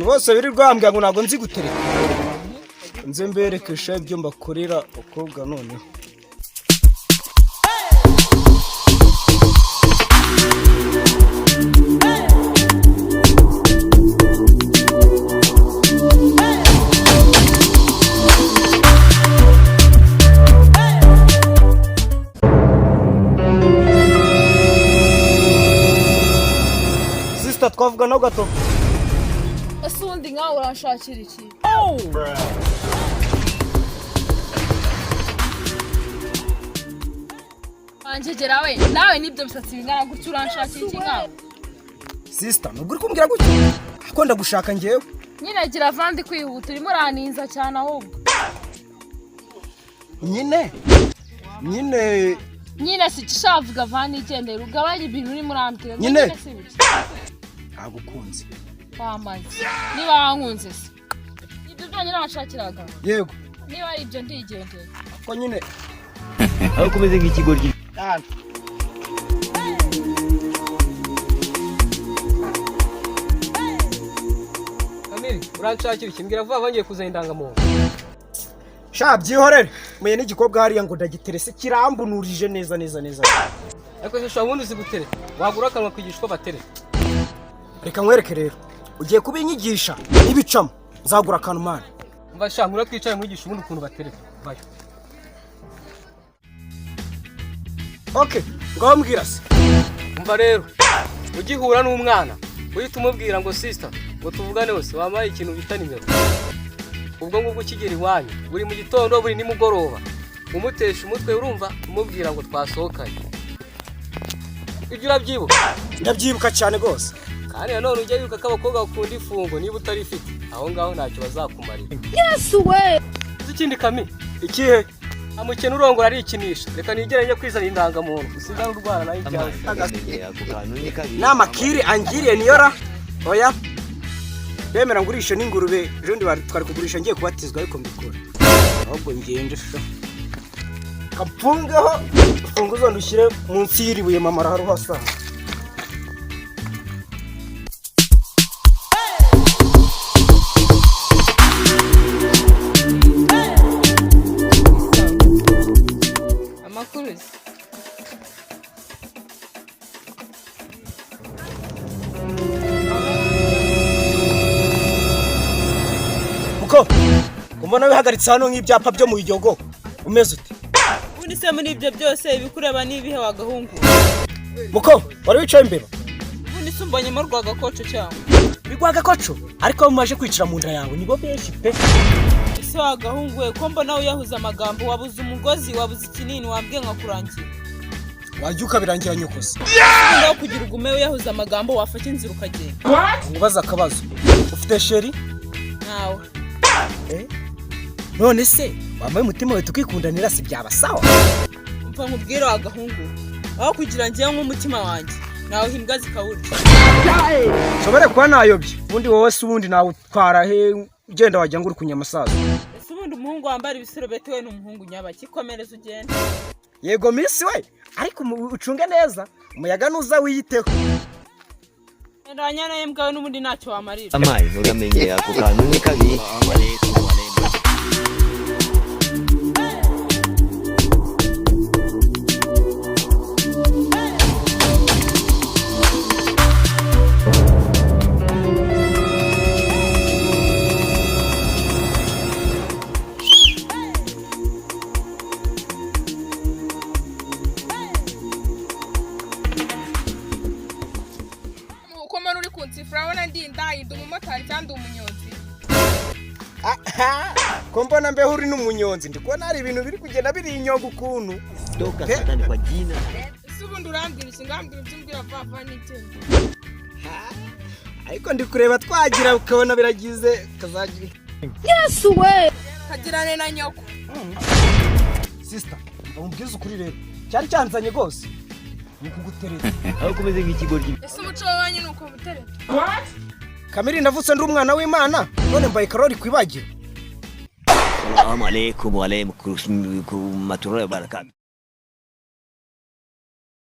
bose birirwa bambwira ngo ntabwo nzi gutereta nze mberekesha ibyo mbakorera bakobwa noneho twavuga no gato asundi nkaho urashakira iki anjegera we nawe nibyo bisatsi bingana gutyo uranshakira iki nkaho sister nubwo uri kumbwira gutyo akunda gushaka ngewe nyine gira vandi kwihuta urimo uraninza cyane ahubwo nyine sicyavuga vandi igendera ugabanye ibintu uri murambwira nyine agukunze wamaze niba wankunze se ibyo byonyine washakiraga yego niba ari ibyo ndigendera ko nyine aho kumeze nk'ikigoryi Kamili uranshakira iki mbwira vuba ngiye kuzana indangamuntu sha byihorere muye n'igikobwa hariya ngo ndagiterese kirambunurije neza ariko se shabundi uzi gutereta wagura akanwa kwigisha uko batereta reka nkwereke rero ugiye kubinyigisha ibicamo nzagura akantu mwana umva sha ngura twicaye mwigisha ubundi ukuntu batereta vayo okay ngaho mbwira se umva rero ugihura n'umwana uhita umubwira ngo sister ngo tuvugane hose wamaye ikintu bita nimero ubwo ngubwo ukigera iwanyu buri mu gitondo buri nimugoroba umutesha umutwe urumva umubwira ngo twasohokanye ibyo urabyibuka ndabyibuka cyane rwose kandi nanone ujya wibuka ko abakobwa bakunda ifungo niba utarifite aho ngaho ntacyo bazakumarira yesu we ikindi kami ikihe amukene urongora arikinisha reka nigere njye kwizana indangamuntu usigara urwana nayo cyane n'amakiri angiriye niyora oya bemera ngurishe n'ingurube jendi twari kugurisha ngiye kubatizwa ariko mbikora ahubwo ngende sho kapfungaho ufunguzo ndushyire munsi y'iribuye mamara haru hasa amakuru uko umbona bihagaritse hano nk'ibyapa byo mu bijogo umeze ute ubundi se muri ibyo byose ibikureba n'ibihe wagahungu muko wari wicaye imbere ubundi se umbonyemo rwagakoco cyangwa rwagakoco ariko mumaje kwicira mu nda yawe nibo benshi pe ese wagahungu we ko mbona uyahuza amagambo wabuze umugozi wabuze ikinini wambwiye nka kurangira wajya ukabirangira nyokoze ndaho kugira ugume uyahuza amagambo wafata inzira ukagenda ngubaza akabazo ufite sheri nawe none se wamaye umutima we tukikundanira si byaba sawa umva nkubwire wagahungu aho kugira ngiye nk'umutima wanjye nawe himbwa zikawurya nshobore kuba nayobye ubundi wowe se ubundi nawe utwara he ugenda wajya ngo uri kunyamasaza ese ubundi umuhungu wambara ibisurubeti we ni umuhungu nyabaki komereza ugenda yego misi we ariko ucunge neza umuyaga nuza wiyiteho ndanya naye mbwawe n'ubundi ntacyo wamarira amaye uramenye ako kantu ni kabi ndinda umumotari cyangwa umunyonzi ko mbona mbeho uri n'umunyonzi ndi kubona hari ibintu biri kugenda biri inyonga ukuntu toka satani kwa jina ese ubundi urambwira iki ngambwira ibyo mbwira vava n'ikindi ariko ndi kureba twagira ukabona biragize kazagira yesu we kagirane na nyoko sister umubwiza ukuri rero cyari cyanzanye rwose ni kugutereta aho kumeze nk'ikigoryi ese umuco wanyu ni uko butereta Kamili navutse ndi umwana w'Imana none mbaye karori kwibagiro Assalamu alaikum wa alaikum maturura barakatu